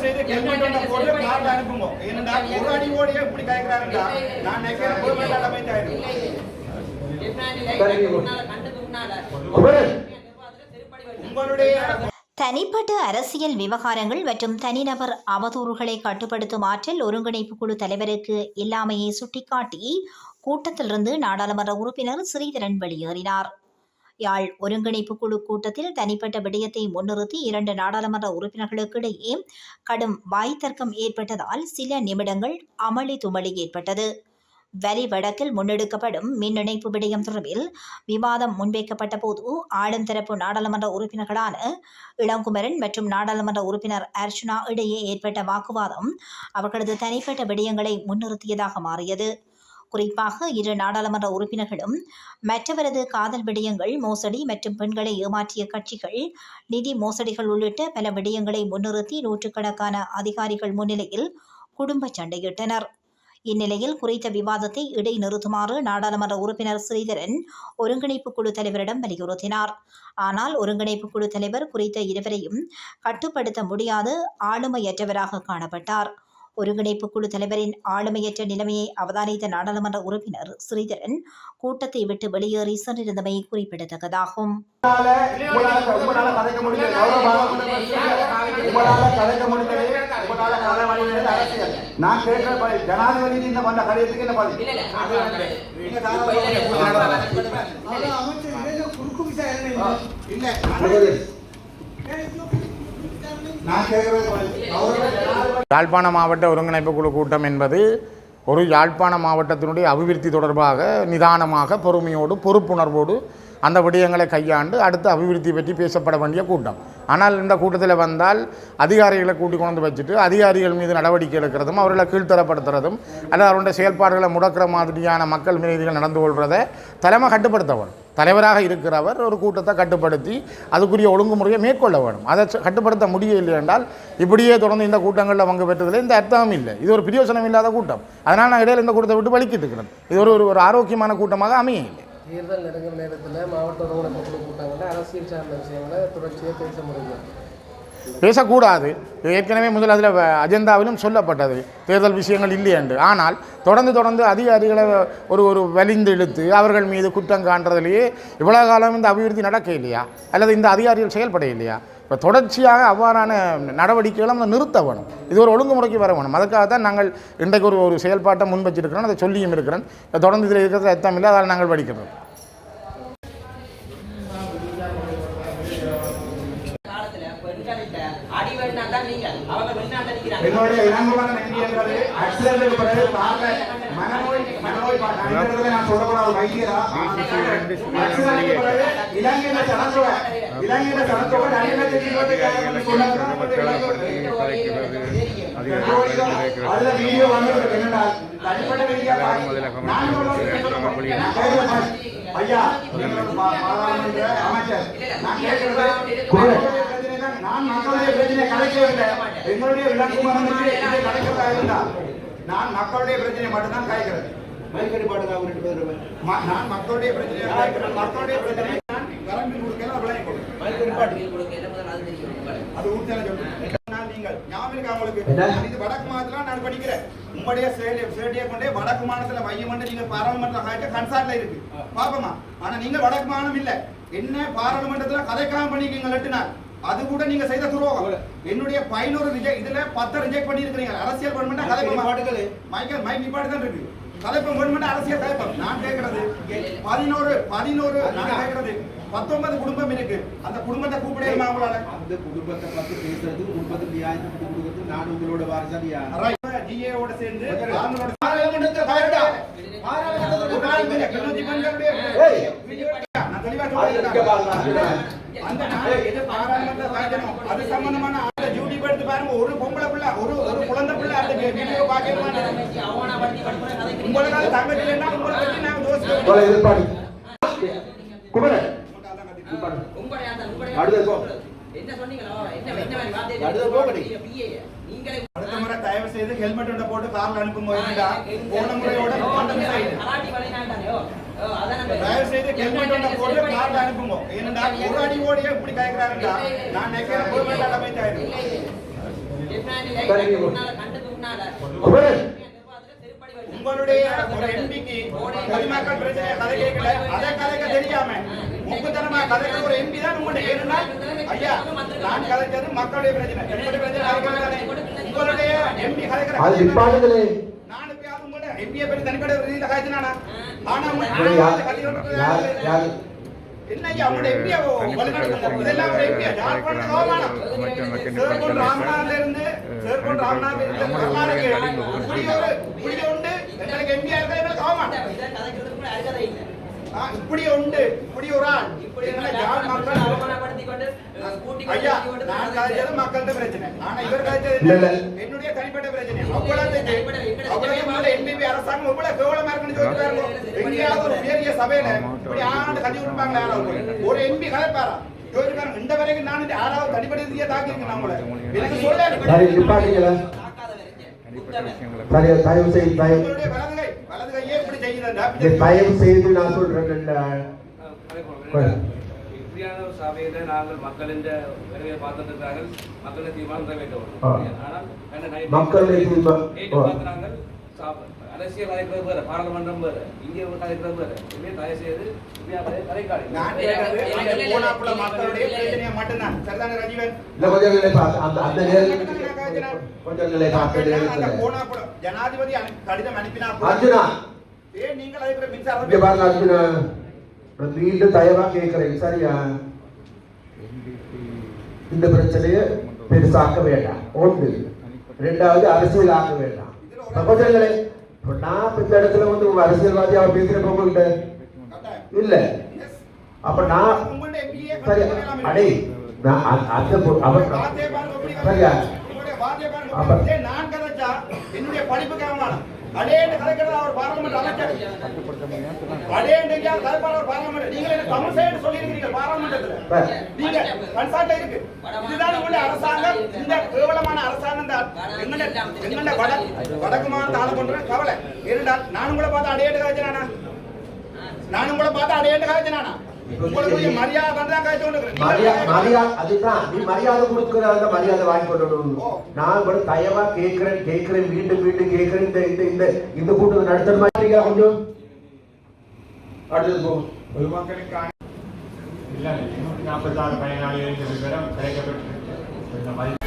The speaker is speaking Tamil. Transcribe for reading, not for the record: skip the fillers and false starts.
செய்து ஹெல்மெட் போட்டு கார்ல அனுப்புங்க. ஏன்னா ஒரு அடி ஓடியே இப்படி கேக்குறாருடா. நான் நினைக்கிறேன் கவர்மெண்ட் டேமேஜ் ஆயிடும். தனிப்பட்ட அரசியல் விவகாரங்கள் மற்றும் தனிநபர் அவதூறுகளை கட்டுப்படுத்தும் ஆற்றல் ஒருங்கிணைப்பு குழு தலைவருக்கு இல்லாமையை சுட்டிக்காட்டி கூட்டத்திலிருந்து நாடாளுமன்ற உறுப்பினர் ஸ்ரீதரன் வெளியேறினார். யாழ் ஒருங்கிணைப்பு குழு கூட்டத்தில் தனிப்பட்ட விடயத்தை முன்னிறுத்தி 2 நாடாளுமன்ற உறுப்பினர்களுக்கு இடையே கடும் வாய்த்தர்க்கம் ஏற்பட்டதால் சில நிமிடங்கள் அமளி துமளி ஏற்பட்டது. வலி வடக்கில் முன்னெடுக்கப்படும் மின் இணைப்பு விடயம் தொடர்பில் விவாதம் முன்வைக்கப்பட்ட போது ஆளும் தரப்பு நாடாளுமன்ற உறுப்பினர்களான இளங்குமரன் மற்றும் நாடாளுமன்ற உறுப்பினர் அர்ச்சுனா இடையே ஏற்பட்ட வாக்குவாதம் அவர்களது தனிப்பட்ட விடயங்களை முன்னிறுத்தியதாக மாறியது. குறிப்பாக 2 நாடாளுமன்ற உறுப்பினர்களும் மற்றவரது காதல் விடயங்கள், மோசடி மற்றும் பெண்களை ஏமாற்றிய கட்சிகள், நிதி மோசடிகள் உள்ளிட்ட பல விடயங்களை முன்னிறுத்தி நூற்றுக்கணக்கான அதிகாரிகள் முன்னிலையில் குடும்ப சண்டையிட்டனர். இந்நிலையில் குறித்த விவாதத்தை இடைநிறுத்துமாறு நாடாளுமன்ற உறுப்பினர் ஸ்ரீதரன் ஒருங்கிணைப்பு குழு தலைவரிடம் வலியுறுத்தினார். ஆனால் ஒருங்கிணைப்பு குழு தலைவர் குறித்த இருவரையும் கட்டுப்படுத்த முடியாது ஆளுமையற்றவராக காணப்பட்டார். ஒருங்கிணைப்பு குழு தலைவரின் ஆளுமையற்ற நிலைமையை அவதானித்த நாடாளுமன்ற உறுப்பினர் ஸ்ரீதரன் கூட்டத்தை விட்டு வெளியேறி சென்றிருந்தமை குறிப்பிடத்தக்கதாகும். யாழ்ப்பாண மாவட்ட ஒருங்கிணைப்பு குழு கூட்டம் என்பது ஒரு யாழ்ப்பாண மாவட்டத்தினுடைய அபிவிருத்தி தொடர்பாக நிதானமாக பொறுமையோடு பொறுப்புணர்வோடு அந்த விடயங்களை கையாண்டு அடுத்து அபிவிருத்தி பற்றி பேசப்பட வேண்டிய கூட்டம். ஆனால் இந்த கூட்டத்தில் வந்தால் அதிகாரிகளை கூட்டி கொண்டு வச்சுட்டு அதிகாரிகள் மீது நடவடிக்கை எடுக்கிறதும் அவர்களை கீழ்த்தரப்படுத்துறதும் அல்லது அவருடைய செயல்பாடுகளை முடக்கிற மாதிரியான மக்கள் மீதிகள் நடந்து கொள்வதை தலைமை கட்டுப்படுத்த வேணும். தலைவராக இருக்கிறவர் ஒரு கூட்டத்தை கட்டுப்படுத்தி அதுக்குரிய ஒழுங்குமுறையை மேற்கொள்ள வேணும். அதை கட்டுப்படுத்த முடியவில்லை என்றால் இப்படியே தொடர்ந்து இந்த கூட்டங்களில் பங்கு பெற்றதில் இந்த அர்த்தமும் இல்லை. இது ஒரு பிரயோசனம் இல்லாத கூட்டம். அதனால் நான் இடையில் இந்த கூட்டத்தை விட்டு வலிக்கிட்டு இருக்கிறேன். இது ஒரு ஆரோக்கியமான கூட்டமாக அமைய இல்லை. தேர்தல் நெருங்கிற நேரத்தில் மாவட்ட ஒருங்கிணைப்பு குழு கூட்டங்களில் அரசியல் சார்ந்த விஷயங்களை தொடர்ச்சியாக பேச முடியும், பேசக்கூடாது. ஏற்கனவே முதல் அதில் அஜெண்டாவிலும் சொல்லப்பட்டது தேர்தல் விஷயங்கள் இல்லை என்று. ஆனால் தொடர்ந்து அதிகாரிகளை ஒரு வலிந்து இழுத்து அவர்கள் மீது குற்றம் காண்றதிலேயே இவ்வளோ காலம் இந்த அபிவிருத்தி நடக்க இல்லையா அல்லது இந்த அதிகாரிகள் செயல்பட இல்லையா? இப்போ தொடர்ச்சியாக அவ்வாறான நடவடிக்கைகளை நம்ம நிறுத்த வேணும். இது ஒரு ஒழுங்குமுறைக்கு வர வேணும். அதுக்காகத்தான் நாங்கள் இன்றைக்கு ஒரு செயல்பாட்டை முன் வச்சிருக்கிறோம். அதை சொல்லியும் இருக்கிறேன். தொடர்ந்து இதில் இருக்கிறது அர்த்தம் இல்லை. அதால் நாங்கள் படிக்கிறோம். என்னுடைய இளங்குமரன் எம்பி என்பது ஆக்சிடென்ட்க்கு பிறகு மனநோய் நான் சொல்லக்கூடாது வைத்தியரா ஆக்சிடென்ட்க்கு பிறகு இலங்கையில சனத்தொகை 2 அதுல வீடியோ வந்துருக்கு. என்னன்னா தனிப்பட்ட வீடியோ ஐயா பாராளுமன்ற அமைச்சர் நான் கேட்கிறது நான் மக்களுடைய பிரச்சனை கலைக்கவில்லை. என்னுடைய இளங்குமரனுக்கு இதை கலைக்கிறதா இருந்தால் நான் மக்களுடைய பிரச்சனை மட்டும்தான் கலைக்கிறேன். நான் மக்களுடைய பிரச்சனை கலைக்கிறேன். மக்களுடைய பிரச்சனை நான் கரண்ட் கொடுக்கல அது நீங்கள் ஞாபகம் அவங்களுக்கு இது வடக்கு மாநிலத்தில் நான் படிக்கிறேன். உங்களுடைய சேடியை கொண்டே வடக்கு மாநிலத்தில் மையம் நீங்க பாராளுமன்ற கன்சார்ட்ல இருக்கு பாப்பமா. ஆனா நீங்க வடக்கு மாநிலம் இல்ல. என்ன பாராளுமன்றத்தில் கதைக்காம பண்ணிக்கீங்க எட்டுனார் அது கூட நீங்க செய்த துரோகம். என்னுடைய 11 இதுல 10 ரிஜெக்ட் பண்ணி இருக்கீங்க. அரசியல் கவர்மெண்ட் கதைப்பாடுகள் மைக் நிப்பாடு தான் இருக்கு. கதைப்பம் கவர்மெண்ட் அரசியல் கதைப்பம். நான் கேட்கறது 11 நான் கேட்கறது 19 குடும்பம் இருக்கு. அந்த குடும்பத்தை கூப்பிடவே அவங்களால அந்த குடும்பத்தை பத்தி பேசுறது குடும்பத்தை நியாயத்தை கொடுக்கிறது நான் உங்களோட வாரிசாரியா டிஏஓட சேர்ந்து அவங்களோட பாராளுமன்றத்தை பயடா பாராளுமன்றத்தை உடாங்க கிணத்தி பண்றே நான் தெளிவா சொல்றேன். அந்த நாளை எது பாராளுமன்ற சாயனம் அது சம்பந்தமான அந்த டியூட்டி எடுத்து பாருங்க. ஒரு பொம்பளை பிள்ளை ஒரு குழந்தை பிள்ளை அந்த வீடியோ பாக்கறேன். உங்களுக்கு தங்கச்சி இல்லனா உங்களுக்கு பத்தி நான் யோசிக்கிறேன். எதிர்பார்த்து குமரே அடுத்து போ என்ன சொன்னீங்களோ என்ன வார்த்தை அடுத்து போகடி நீங்களே அடுத்த முறை தயவு செய்து ஹெல்மெட் போட்டு கார்ல அனுப்பும்போது போன முறையோட கான்டெக்ட் ஆயிடு அலாட்டி வளைனாண்டானோ தயவு செய்து ஹெல்மெட் போட்டு கார்ல அனுப்புங்க. ஏன்னா ஒரு அடி ஓடியே இப்படி கேக்குறாருடா. நான் நினைக்கிறேன் கவர்மெண்ட் டேமேஜ் ஆயிடும். உங்களுடைய ஒரு எம்பிக்கு பொதுமக்கள் பிரச்சனை கதை கேட்கல அதை கதைக்க தெரியாம முக்குத்தனமா கதைக்கிற ஒரு எம்பி தான் உங்களுடைய ஏன்னா ஐயா நான் கதைக்கிறது மக்களுடைய பிரச்சனை தனிப்பட்ட பிரச்சனை கதைக்கிறானே உங்களுடைய எம்பி கதைக்கிற நான் எப்பயாவது உங்களோட எம்பியை பற்றி தனிப்பட்ட ரீதியில கதைச்சினானா ஆனா என்ன ஐயா உங்களோட எம்பியா இதெல்லாம் ஒரு எம்பியா யார் பண்ண கவர்மானம் சேர்கொண்டு ராமநாதன்ல இருந்து சேர்கொண்டு ராமநாதன்ல இருந்து கர்நாடக இப்படி உண்டு எங்களுக்கு எம்பியா இருக்கிற எங்களுக்கு கவர்மானம் இப்படி உண்டு இப்படி ஒரு ஆள் இப்படி யார் மக்கள் ஐயா நான் கதைச்சது மக்கள்கிட்ட பிரச்சனை ஆனா இவர் கதைச்சது என்னுடைய தனிப்பட்ட பிரச்சனை அவ்வளவு எம்பிபி அரசாங்கம் எவ்வளவு கேவலமா இருக்குன்னு சொல்லிட்டு எங்கேயாவது ஒரு பெரிய சபையில இப்படி ஆண்டு கட்டி விட்டுப்பாங்களா யாராவது ஒரு எம்பி கதைப்பாரா யோசிப்பாங்க இந்த வரைக்கும் நான் யாராவது தனிப்பட்ட ரீதியா தாக்கியிருக்கேன் நம்மள எனக்கு சொல்ல தயவு செய்து நான் சொல்றேன் இப்படியான ஒரு சபையில நாங்கள் மக்களின் வருகையை பார்த்துருக்கிறார்கள் மக்களை தீர்மானம் நிறைவேற்ற வேண்டும் ஆனால் அரசியல் கலைக்கிறது வேறு பாராளுமன்றம் வேறு இங்கே கலைக்கிறது வேறு இனிமே தயவு செய்து கலைக்காடி ஜனாதிபதி கடிதம் அனுப்பினா மீண்டும் தயவா கேட்கிறேன் சரியா இந்த பிரச்சனையை பெருசாக்க வேண்டாம் ஒன்று ரெண்டாவது அரசியல் ஆக்க வேண்டாம் சகோதரர்களே நான் இந்த இடத்துல வந்து அரசியல்வாதி அவர் பேசுறப்ப உங்ககிட்ட இல்ல அப்ப நான் சரி அடே அவர் சரியா நான் கதைச்சா என்னுடைய படிப்புக்காக அடேண்டு கலைக்கிறது அவர் பாராளுமன்ற அமைச்சர் அடேண்டு கலைப்பாளர் பாராளுமன்ற நீங்க என்ன தமிழ் சைடு சொல்லியிருக்கீங்க பாராளுமன்றத்துல நீங்க கன்சார்ட்ல இருக்கு இதுதான் உங்களுடைய அரசாங்கம் இந்த கேவலமான அரசாங்கம் தான் எங்கண்ட வடக்கு மாநில ஆள பண்ற கவலை இருந்தால் நானும் கூட பார்த்து அடையேண்டு கலைச்சனானா நானும் கூட பார்த்து அடையேண்டு கலைச்சனானா உங்களுக்கு மரியாதை தான் கலைச்சு மரியாதை அதுதான் நீ மரியாதை கொடுக்கறத மரியாதை வாங்கி கொண்டு நான் கூட தயவா கேட்கிறேன் மீண்டும் கேட்கிறேன் இந்த இந்த கூட்டத்தை நடத்துற மாதிரி கொஞ்சம் அடுத்தது போ பொதுமக்களுக்கான இல்லை 146 பயனாளிகளுக்கு விவரம் கிடைக்கப்பட்டு